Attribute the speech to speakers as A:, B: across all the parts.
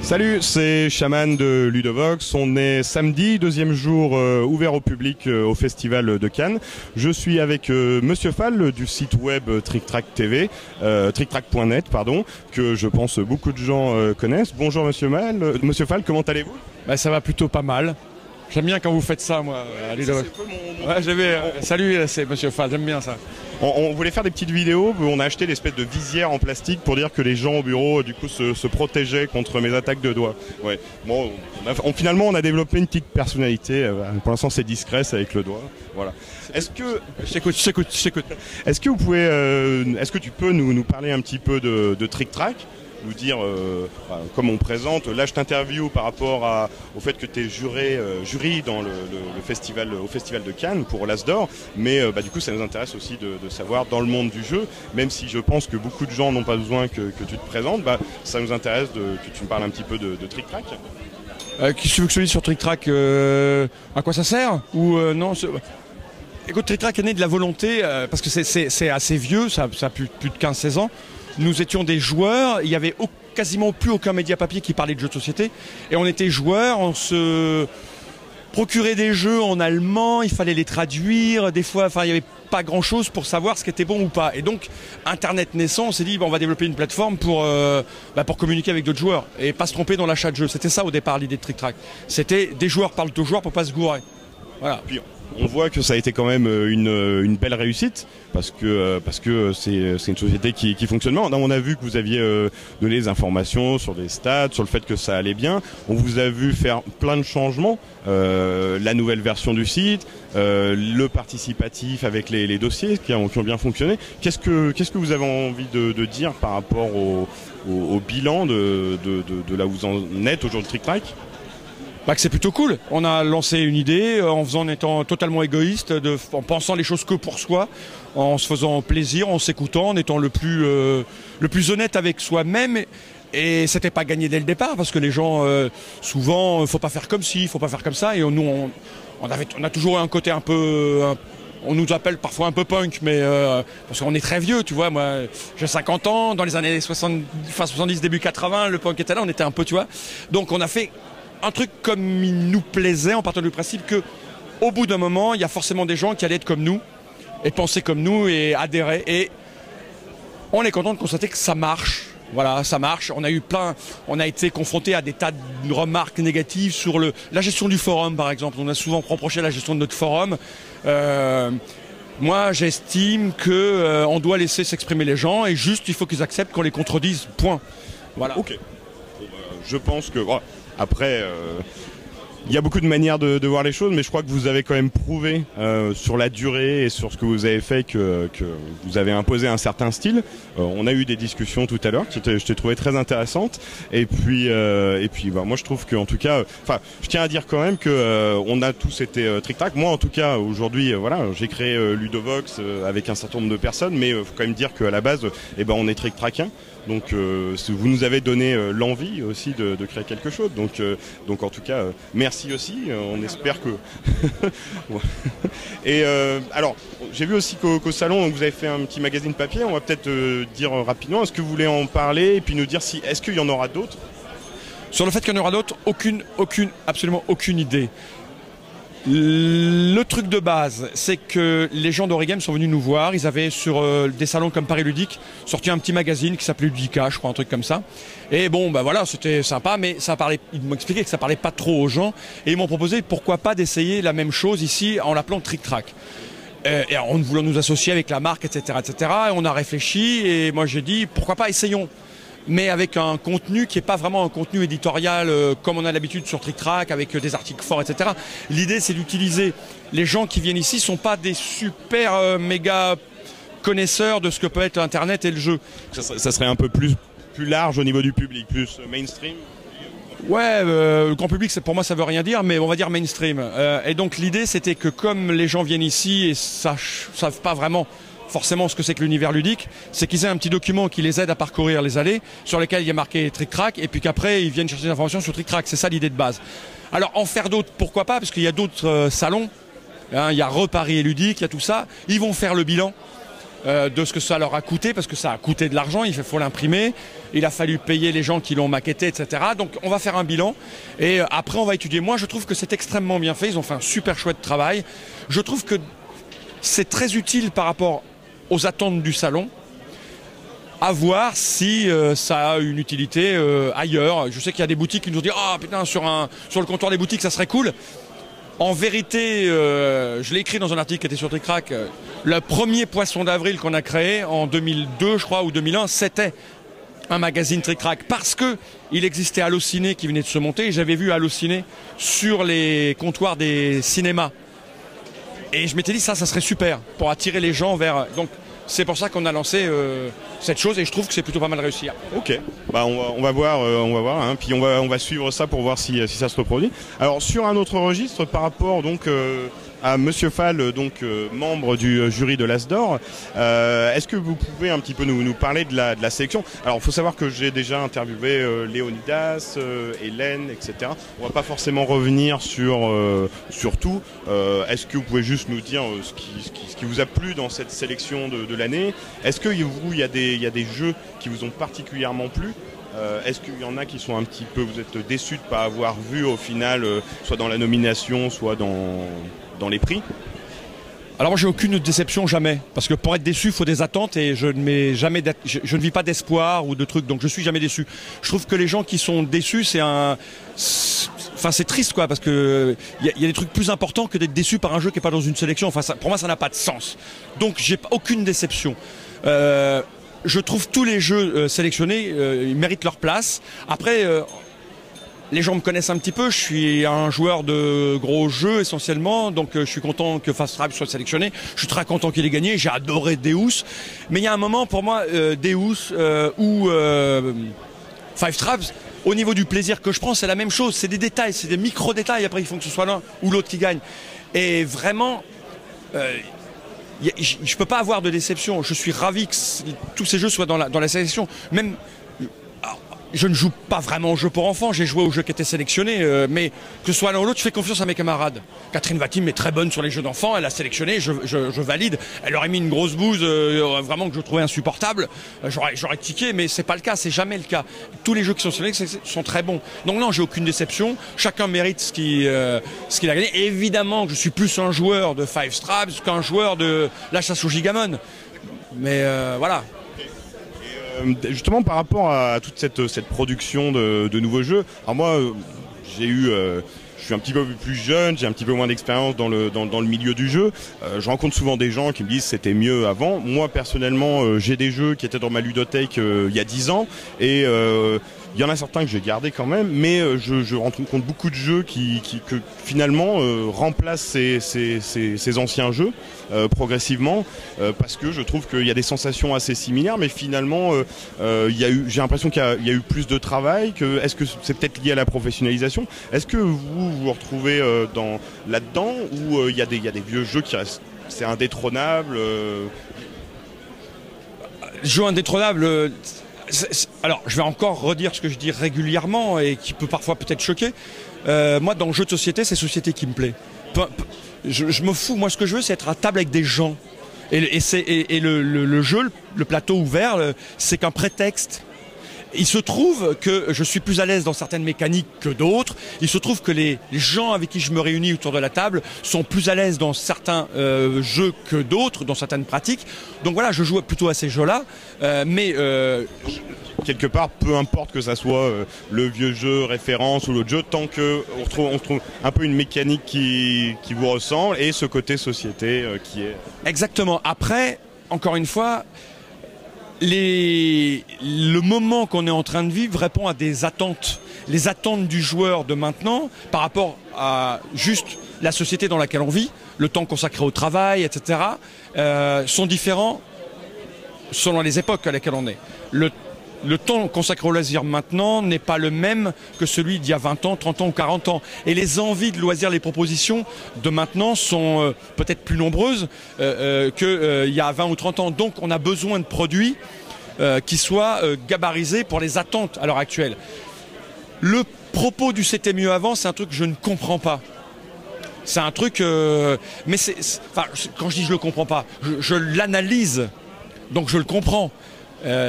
A: Salut, c'est Shaman de Ludovox. On est samedi, deuxième jour ouvert au public au Festival de Cannes. Je suis avec Monsieur Fall du site web TrickTrack TV, TrickTrack.net, pardon, que je pense beaucoup de gens connaissent. Bonjour Monsieur Fall, comment allez-vous?
B: Bah, ça va plutôt pas mal. J'aime bien quand vous faites ça, moi, à Ludovox. Ouais, salut, c'est Monsieur Fall, j'aime bien ça.
A: On voulait faire des petites vidéos, on a acheté l'espèce de visière en plastique pour dire que les gens au bureau du coup se protégeaient contre mes attaques de doigts. Ouais. Bon, finalement on a développé une petite personnalité, pour l'instant c'est discret, c'est avec le doigt. Voilà. Est-ce que Est-ce que vous pouvez est-ce que tu peux nous parler un petit peu de TrickTrack? Nous dire, comme on présente, là je t'interview par rapport au fait que tu es jury dans le festival, au Festival de Cannes pour l'As d'Or, mais du coup ça nous intéresse aussi de savoir dans le monde du jeu, même si je pense que beaucoup de gens n'ont pas besoin que tu te présentes, ça nous intéresse que tu me parles un petit peu de TrickTrack.
B: Qu'est-ce que tu veux que je te dise sur TrickTrack? À quoi ça sert? Ou non Écoute, TrickTrack est né de la volonté, parce que c'est assez vieux, ça a plus de 15-16 ans. Nous étions des joueurs, il n'y avait quasiment plus aucun média papier qui parlait de jeux de société. Et on était joueurs, on se procurait des jeux en allemand, il fallait les traduire. Des fois, il n'y avait pas grand-chose pour savoir ce qui était bon ou pas. Et donc, Internet naissant, on s'est dit, on va développer une plateforme pour communiquer avec d'autres joueurs et pas se tromper dans l'achat de jeux. C'était ça au départ, l'idée de TrickTrack. C'était des joueurs parlent aux joueurs pour pas se gourer. Voilà.
A: Puis, on voit que ça a été quand même une belle réussite parce que c'est une société qui fonctionne bien. On a vu que vous aviez donné des informations sur des stats, sur le fait que ça allait bien. On vous a vu faire plein de changements, la nouvelle version du site, le participatif avec les dossiers qui ont bien fonctionné. Qu'est-ce que vous avez envie de dire par rapport au bilan de là où vous en êtes aujourd'hui, TrickTrack?
B: Que c'est plutôt cool. On a lancé une idée en étant totalement égoïste, en pensant les choses que pour soi, en se faisant plaisir, en s'écoutant, en étant le plus honnête avec soi-même. Et c'était pas gagné dès le départ parce que les gens, souvent, faut pas faire comme ci, faut pas faire comme ça. Et nous, on a toujours un côté un peu. On nous appelle parfois un peu punk, mais parce qu'on est très vieux, tu vois. Moi, j'ai 50 ans. Dans les années 70, fin 70, début 80, le punk était là. On était un peu, tu vois. Donc, on a fait un truc comme il nous plaisait en partant du principe que au bout d'un moment il y a forcément des gens qui allaient être comme nous et penser comme nous et adhérer, et on est content de constater que ça marche. Voilà, ça marche. On a été confronté à des tas de remarques négatives sur la gestion du forum par exemple. On a souvent reproché la gestion de notre forum. Moi j'estime que on doit laisser s'exprimer les gens et juste il faut qu'ils acceptent qu'on les contredise, point. Voilà.
A: Ok. Je pense que après, il y a beaucoup de manières de voir les choses, mais je crois que vous avez quand même prouvé sur la durée et sur ce que vous avez fait que vous avez imposé un certain style. On a eu des discussions tout à l'heure qui je t'ai trouvé très intéressantes. Et puis moi je trouve qu'en tout cas, je tiens à dire quand même que on a tous été TrickTrack. Moi en tout cas aujourd'hui, j'ai créé Ludovox avec un certain nombre de personnes, mais faut quand même dire qu'à la base, on est TrickTrackien. Donc vous nous avez donné l'envie aussi de créer quelque chose. Donc en tout cas, merci aussi. On espère que... Et alors, j'ai vu aussi qu'au salon, donc, vous avez fait un petit magazine papier. On va peut-être dire rapidement, est-ce que vous voulez en parler et puis nous dire est-ce qu'il y en aura d'autres?
B: Sur le fait qu'il y en aura d'autres, absolument aucune idée. Le truc de base, c'est que les gens d'Origame sont venus nous voir. Ils avaient sur des salons comme Paris Ludique sorti un petit magazine qui s'appelait Ludica, je crois, un truc comme ça. Et bon, voilà, c'était sympa, mais ils m'ont expliqué que ça parlait pas trop aux gens. Et ils m'ont proposé pourquoi pas d'essayer la même chose ici en l'appelant TrickTrack. Et en voulant nous associer avec la marque, etc., etc. Et on a réfléchi et moi j'ai dit pourquoi pas essayons. Mais avec un contenu qui n'est pas vraiment un contenu éditorial comme on a l'habitude sur TrickTrack avec des articles forts, etc. L'idée c'est d'utiliser les gens qui viennent ici, ne sont pas des super méga connaisseurs de ce que peut être Internet et le jeu.
A: Ça serait un peu plus large au niveau du public, plus mainstream?
B: Ouais, le grand public, pour moi ça veut rien dire, mais on va dire mainstream. Et donc l'idée c'était que comme les gens viennent ici et savent pas vraiment forcément ce que c'est que l'univers ludique, c'est qu'ils aient un petit document qui les aide à parcourir les allées, sur lesquelles il y a marqué TrickTrack, et puis qu'après ils viennent chercher des informations sur TrickTrack. C'est ça l'idée de base. Alors en faire d'autres, pourquoi pas, parce qu'il y a d'autres salons, il y a Paris et Ludique, il y a tout ça. Ils vont faire le bilan de ce que ça leur a coûté, parce que ça a coûté de l'argent, il faut l'imprimer. il a fallu payer les gens qui l'ont maquetté, etc. Donc on va faire un bilan et après on va étudier. Moi je trouve que c'est extrêmement bien fait, ils ont fait un super chouette travail. Je trouve que c'est très utile par rapport aux attentes du salon. À voir si ça a une utilité ailleurs. Je sais qu'il y a des boutiques qui nous ont dit « Ah putain, sur le comptoir des boutiques, ça serait cool ». En vérité, je l'ai écrit dans un article qui était sur TrickRack, le premier poisson d'avril qu'on a créé en 2002, je crois, ou 2001, c'était un magazine TrickRack. Parce qu'il existait Allociné qui venait de se monter, et j'avais vu Allociné sur les comptoirs des cinémas. Et je m'étais dit, ça serait super pour attirer les gens vers... Donc, c'est pour ça qu'on a lancé cette chose et je trouve que c'est plutôt pas mal réussi.
A: Ok, bah on va voir, hein. Puis on va suivre ça pour voir si ça se reproduit. Alors sur un autre registre, par rapport donc à Monsieur Fall, donc membre du jury de l'As d'Or, est-ce que vous pouvez un petit peu nous parler de la sélection? Alors il faut savoir que j'ai déjà interviewé Léonidas, Hélène, etc. On va pas forcément revenir sur tout. Est-ce que vous pouvez juste nous dire ce qui vous a plu dans cette sélection de l'année? Est-ce que vous, il y a des jeux qui vous ont particulièrement plu? Est-ce qu'il y en a qui sont un petit peu, vous êtes déçus de ne pas avoir vu au final, soit dans la nomination, soit dans les prix?
B: Alors moi j'ai aucune déception, jamais, parce que pour être déçu il faut des attentes et je ne vis pas d'espoir ou de trucs, donc je suis jamais déçu. Je trouve que les gens qui sont déçus c'est triste quoi, parce que il y a des trucs plus importants que d'être déçu par un jeu qui est pas dans une sélection. Enfin pour moi ça n'a pas de sens. Donc j'ai aucune déception. Je trouve tous les jeux sélectionnés, ils méritent leur place. Après les gens me connaissent un petit peu, je suis un joueur de gros jeux essentiellement, donc je suis content que Five Stripes soit sélectionné, je suis très content qu'il ait gagné, j'ai adoré Deus, mais il y a un moment pour moi, Deus ou Five Stripes, au niveau du plaisir que je prends, c'est la même chose, c'est des détails, c'est des micro-détails, après il faut que ce soit l'un ou l'autre qui gagne. Et vraiment, je ne peux pas avoir de déception, je suis ravi que tous ces jeux soient dans la sélection, même... Je ne joue pas vraiment au jeu pour enfants, j'ai joué au jeu qui était sélectionné, mais que ce soit l'un ou l'autre, je fais confiance à mes camarades. Catherine Vatim est très bonne sur les jeux d'enfants, elle a sélectionné, je valide. Elle aurait mis une grosse bouse, vraiment que je trouvais insupportable, j'aurais tiqué, mais c'est pas le cas, c'est jamais le cas. Tous les jeux qui sont sélectionnés sont très bons. Donc non, j'ai aucune déception, chacun mérite ce qu'il a gagné. Et évidemment que je suis plus un joueur de Five Stripes qu'un joueur de la chasse au Gigamon. Mais voilà.
A: Justement par rapport à toute cette production de nouveaux jeux, alors moi je suis un petit peu plus jeune, j'ai un petit peu moins d'expérience dans le milieu du jeu. Je rencontre souvent des gens qui me disent c'était mieux avant. Moi personnellement j'ai des jeux qui étaient dans ma ludothèque il y a 10 ans et il y en a certains que j'ai gardés quand même, mais je rencontre beaucoup de jeux que finalement remplacent ces anciens jeux progressivement, parce que je trouve qu'il y a des sensations assez similaires, mais finalement j'ai l'impression qu'il y a eu plus de travail. Est-ce que c'est peut-être lié à la professionnalisation? Est-ce que vous vous retrouvez là-dedans, ou il y a des vieux jeux qui restent, c'est indétrônable?
B: Jeu indétrônable. Alors, je vais encore redire ce que je dis régulièrement et qui peut parfois peut-être choquer. Moi, dans le jeu de société, c'est société qui me plaît. Je me fous. Moi, ce que je veux, c'est être à table avec des gens. Et le jeu, le plateau ouvert, c'est qu'un prétexte. Il se trouve que je suis plus à l'aise dans certaines mécaniques que d'autres. Il se trouve que les gens avec qui je me réunis autour de la table sont plus à l'aise dans certains jeux que d'autres, dans certaines pratiques. Donc voilà, je joue plutôt à ces jeux-là.
A: Quelque part, peu importe que ça soit le vieux jeu référence ou l'autre jeu, tant qu'on retrouve un peu une mécanique qui vous ressemble et ce côté société qui est...
B: Exactement. Après, encore une fois... Le moment qu'on est en train de vivre répond à des attentes. Les attentes du joueur de maintenant par rapport à juste la société dans laquelle on vit, le temps consacré au travail, etc., sont différents selon les époques à laquelle on est. Le temps consacré au loisir maintenant n'est pas le même que celui d'il y a 20 ans, 30 ans ou 40 ans. Et les envies de loisirs, les propositions de maintenant sont peut-être plus nombreuses qu'il y a 20 ou 30 ans. Donc on a besoin de produits qui soient gabarisés pour les attentes à l'heure actuelle. Le propos du c'était mieux avant, c'est un truc que je ne comprends pas. C'est un truc... mais quand je dis je le comprends pas, je l'analyse, donc je le comprends.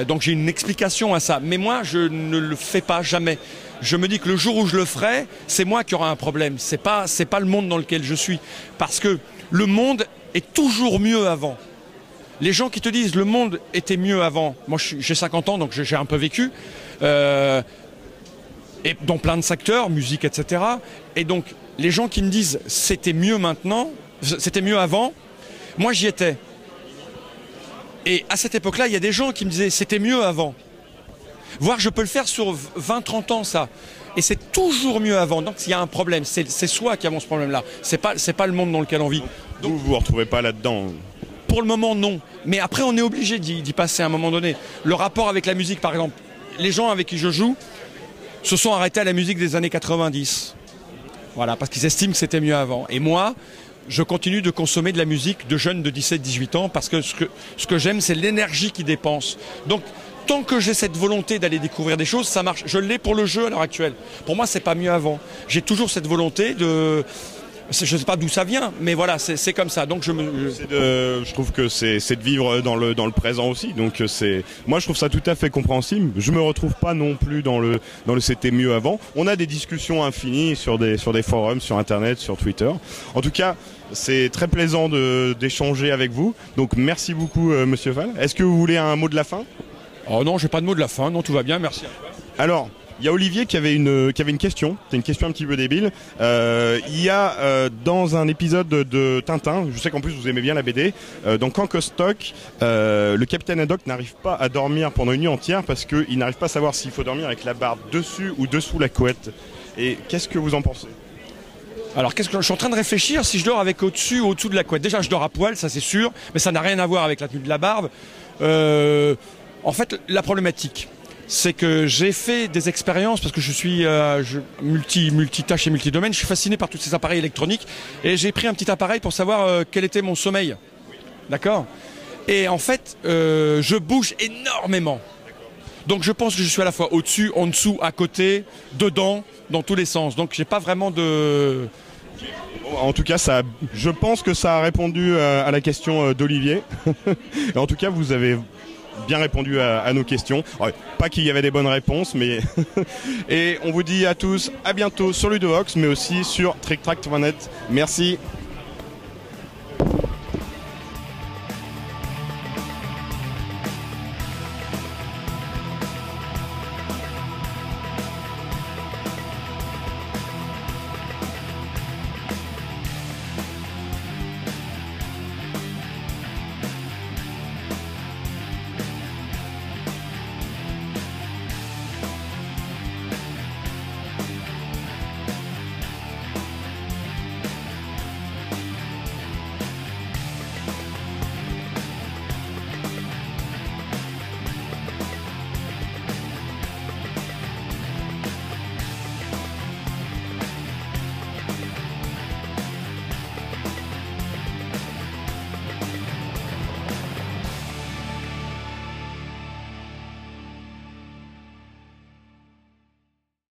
B: Donc j'ai une explication à ça. Mais moi, je ne le fais pas, jamais. Je me dis que le jour où je le ferai, c'est moi qui aura un problème. C'est pas le monde dans lequel je suis. Parce que le monde est toujours mieux avant. Les gens qui te disent le monde était mieux avant. Moi, j'ai 50 ans, donc j'ai un peu vécu. Et dans plein de secteurs, musique, etc. Et donc, les gens qui me disent c'était mieux maintenant, c'était mieux avant, moi j'y étais. Et à cette époque-là, il y a des gens qui me disaient c'était mieux avant. Voire je peux le faire sur 20-30 ans, ça. Et c'est toujours mieux avant. Donc il y a un problème. C'est soi qui avons ce problème-là. C'est pas le monde dans lequel on vit.
A: Donc vous vous retrouvez pas là-dedans?
B: Pour le moment, non. Mais après, on est obligé d'y passer à un moment donné. Le rapport avec la musique, par exemple. Les gens avec qui je joue se sont arrêtés à la musique des années 90. Voilà, parce qu'ils estiment que c'était mieux avant. Et moi, je continue de consommer de la musique de jeunes de 17-18 ans parce que ce que j'aime, c'est l'énergie qu'ils dépensent. Donc, tant que j'ai cette volonté d'aller découvrir des choses, ça marche. Je l'ai pour le jeu à l'heure actuelle. Pour moi, c'est pas mieux avant. J'ai toujours cette volonté de... Je ne sais pas d'où ça vient, mais voilà, c'est comme ça. Donc
A: je trouve que c'est de vivre dans le présent aussi. Donc moi je trouve ça tout à fait compréhensible. Je me retrouve pas non plus dans le c'était mieux avant. On a des discussions infinies sur des forums, sur Internet, sur Twitter. En tout cas, c'est très plaisant d'échanger avec vous. Donc merci beaucoup, Monsieur Fall. Est-ce que vous voulez un mot de la fin?
B: Oh non, j'ai pas de mot de la fin. Non, tout va bien. Merci à toi.
A: Alors. Il y a Olivier qui avait une question, c'est une question un petit peu débile. Il y a dans un épisode de Tintin, je sais qu'en plus vous aimez bien la BD, dans Kankostock, le capitaine Haddock n'arrive pas à dormir pendant une nuit entière parce qu'il n'arrive pas à savoir s'il faut dormir avec la barbe dessus ou dessous la couette. Et qu'est-ce que vous en pensez?
B: Alors, je suis en train de réfléchir si je dors avec au-dessus ou au-dessous de la couette. Déjà, je dors à poil, ça c'est sûr, mais ça n'a rien à voir avec la tenue de la barbe. En fait, la problématique, c'est que j'ai fait des expériences parce que je suis multitâche et multidomaine. Je suis fasciné par tous ces appareils électroniques et j'ai pris un petit appareil pour savoir quel était mon sommeil. D'accord? Et en fait, je bouge énormément. Donc je pense que je suis à la fois au-dessus, en dessous, à côté, dedans, dans tous les sens. Donc j'ai pas vraiment de...
A: En tout cas, je pense que ça a répondu à la question d'Olivier. En tout cas, vous avez bien répondu à nos questions. Ouais, pas qu'il y avait des bonnes réponses, mais... Et on vous dit à tous à bientôt sur Ludovox, mais aussi sur TrickTrack.net. Merci.